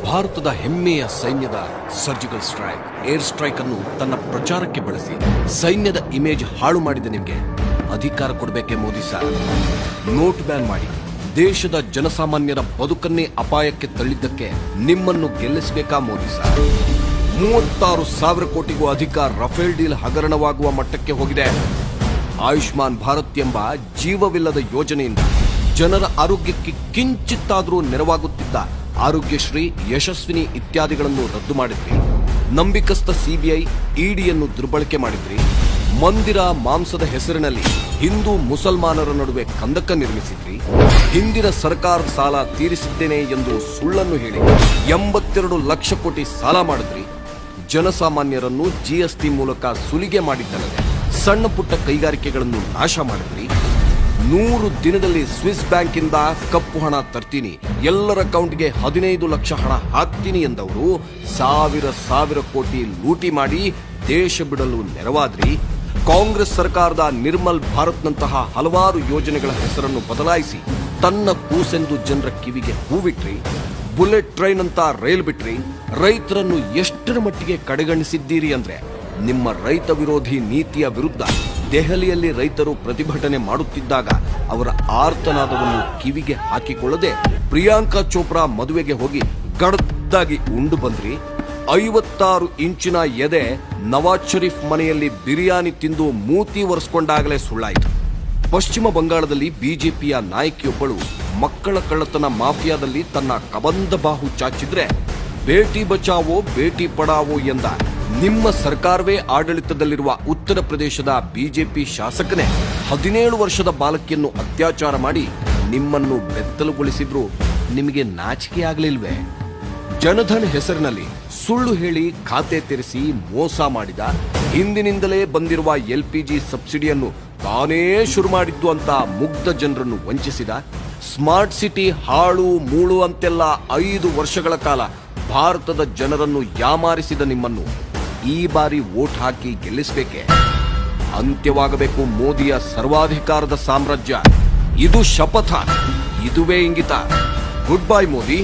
ಭಾರತದ ಹೆಮ್ಮೆಯ ಸೈನ್ಯದ ಸರ್ಜಿಕಲ್ ಸ್ಟ್ರೈಕ್, ಏರ್ ಸ್ಟ್ರೈಕ್ ಅನ್ನು ತನ್ನ ಪ್ರಚಾರಕ್ಕೆ ಬಳಸಿ ಸೈನ್ಯದ ಇಮೇಜ್ ಹಾಳು ಮಾಡಿದ ನಿಮಗೆ ಅಧಿಕಾರ ಕೊಡಬೇಕೆ ಮೋದಿ ಸರ್? ನೋಟ್ ಬ್ಯಾನ್ ಮಾಡಿ ದೇಶದ ಜನಸಾಮಾನ್ಯರ ಬದುಕನ್ನೇ ಅಪಾಯಕ್ಕೆ ತಳ್ಳಿದ್ದಕ್ಕೆ ನಿಮ್ಮನ್ನು ಗೆಲ್ಲಿಸಬೇಕಾ ಮೋದಿ ಸರ್? 36,000 ಕೋಟಿಗೂ ಅಧಿಕ ರಫೇಲ್ ಡೀಲ್ ಹಗರಣವಾಗುವ ಮಟ್ಟಕ್ಕೆ ಹೋಗಿದೆ. ಆಯುಷ್ಮಾನ್ ಭಾರತ್ ಎಂಬ ಜೀವವಿಲ್ಲದ ಯೋಜನೆಯಿಂದ ಜನರ ಆರೋಗ್ಯಕ್ಕೆ ಕಿಂಚಿತ್ತಾದರೂ ನೆರವಾಗುತ್ತಿದ್ದ ಆರೋಗ್ಯಶ್ರೀ, ಯಶಸ್ವಿನಿ ಇತ್ಯಾದಿಗಳನ್ನು ರದ್ದು ಮಾಡಿದ್ರಿ. ನಂಬಿಕಸ್ಥ ಸಿಬಿಐ, ಇಡಿಯನ್ನು ದುರ್ಬಳಕೆ ಮಾಡಿದ್ರಿ. ಮಂದಿರ ಮಾಂಸದ ಹೆಸರಿನಲ್ಲಿ ಹಿಂದೂ ಮುಸಲ್ಮಾನರ ನಡುವೆ ಕಂದಕ ನಿರ್ಮಿಸಿದ್ರಿ. ಹಿಂದಿನ ಸರ್ಕಾರದ ಸಾಲ ತೀರಿಸಿದ್ದೇನೆ ಎಂದು ಸುಳ್ಳನ್ನು ಹೇಳಿ 82 ಲಕ್ಷ ಕೋಟಿ ಸಾಲ ಮಾಡಿದ್ರಿ. ಜನಸಾಮಾನ್ಯರನ್ನು ಜಿಎಸ್ಟಿ ಮೂಲಕ ಸುಲಿಗೆ ಮಾಡಿದ್ದಲ್ಲದೆ ಸಣ್ಣ ಪುಟ್ಟ ಕೈಗಾರಿಕೆಗಳನ್ನು ನಾಶ ಮಾಡಿದ್ರಿ. 100 ದಿನದಲ್ಲಿ ಸ್ವಿಸ್ ಬ್ಯಾಂಕಿಂದ ಕಪ್ಪು ಹಣ ತರ್ತೀನಿ, ಎಲ್ಲರ ಅಕೌಂಟ್ಗೆ 15 ಲಕ್ಷ ಹಣ ಹಾಕ್ತೀನಿ ಎಂದವರು ಸಾವಿರ ಕೋಟಿ ಲೂಟಿ ಮಾಡಿ ದೇಶ ಬಿಡಲು ನೆರವಾದ್ರಿ. ಕಾಂಗ್ರೆಸ್ ಸರ್ಕಾರದ ನಿರ್ಮಲ್ ಭಾರತ್ನಂತಹ ಹಲವಾರು ಯೋಜನೆಗಳ ಹೆಸರನ್ನು ಬದಲಾಯಿಸಿ ತನ್ನ ಕೂಸೆಂದು ಜನರ ಕಿವಿಗೆ ಹೂವಿಟ್ರಿ. ಬುಲೆಟ್ ಟ್ರೈನ್ ಅಂತ ರೈಲ್ ಬಿಟ್ರಿ. ರೈತರನ್ನು ಎಷ್ಟರ ಮಟ್ಟಿಗೆ ಕಡೆಗಣಿಸಿದ್ದೀರಿ ಅಂದ್ರೆ, ನಿಮ್ಮ ರೈತ ವಿರೋಧಿ ನೀತಿಯ ವಿರುದ್ಧ ದೆಹಲಿಯಲ್ಲಿ ರೈತರು ಪ್ರತಿಭಟನೆ ಮಾಡುತ್ತಿದ್ದಾಗ ಅವರ ಆರ್ತನಾದವನ್ನು ಕಿವಿಗೆ ಹಾಕಿಕೊಳ್ಳದೆ ಪ್ರಿಯಾಂಕಾ ಚೋಪ್ರಾ ಮದುವೆಗೆ ಹೋಗಿ ಗಡದ್ದಾಗಿ ಉಂಡು ಬಂದ್ರಿ. 56 ಇಂಚಿನ ಎದೆ ನವಾಜ್ ಶರೀಫ್ ಮನೆಯಲ್ಲಿ ಬಿರಿಯಾನಿ ತಿಂದು ಮೂತಿ ಒರೆಸ್ಕೊಂಡಾಗಲೇ ಸುಳ್ಳಾಯಿತು. ಪಶ್ಚಿಮ ಬಂಗಾಳದಲ್ಲಿ ಬಿಜೆಪಿಯ ನಾಯಕಿಯೊಬ್ಬಳು ಮಕ್ಕಳ ಕಳ್ಳತನ ಮಾಫಿಯಾದಲ್ಲಿ ತನ್ನ ಕಬಂಧ ಬಾಹು ಚಾಚಿದ್ರೆ ಬೇಟಿ ಬಚಾವೋ ಬೇಟಿ ಪಡಾವೋ ಎಂದ ನಿಮ್ಮ ಸರ್ಕಾರವೇ ಆಡಳಿತದಲ್ಲಿರುವ ಉತ್ತರ ಪ್ರದೇಶದ ಬಿಜೆಪಿ ಶಾಸಕನೇ 17 ವರ್ಷದ ಬಾಲಕಿಯನ್ನು ಅತ್ಯಾಚಾರ ಮಾಡಿ ನಿಮ್ಮನ್ನು ಬೆತ್ತಲುಗೊಳಿಸಿದ್ರು. ನಿಮಗೆ ನಾಚಿಕೆ ಆಗಲಿಲ್ವೇ? ಜನಧನ್ ಹೆಸರಿನಲ್ಲಿ ಸುಳ್ಳು ಹೇಳಿ ಖಾತೆ ತೆರೆಸಿ ಮೋಸ ಮಾಡಿದ, ಹಿಂದಿನಿಂದಲೇ ಬಂದಿರುವ LPG ಸಬ್ಸಿಡಿಯನ್ನು ತಾನೇ ಶುರು ಮಾಡಿದ್ದು ಅಂತ ಮುಗ್ಧ ಜನರನ್ನು ವಂಚಿಸಿದ, ಸ್ಮಾರ್ಟ್ ಸಿಟಿ ಹಾಳು ಮೂಳು ಅಂತೆಲ್ಲ 5 ವರ್ಷಗಳ ಕಾಲ ಭಾರತದ ಜನರನ್ನು ಯಾಮಾರಿಸಿದ ನಿಮ್ಮನ್ನು ಈ ಬಾರಿ ವೋಟ್ ಹಾಕಿ ಗೆಲ್ಲಿಸಬೇಕೆ? ಅಂತ್ಯವಾಗಬೇಕು ಮೋದಿಯ ಸರ್ವಾಧಿಕಾರದ ಸಾಮ್ರಾಜ್ಯ. ಇದು ಶಪಥ, ಇದುವೇ ಇಂಗಿತ. Good bye Modi.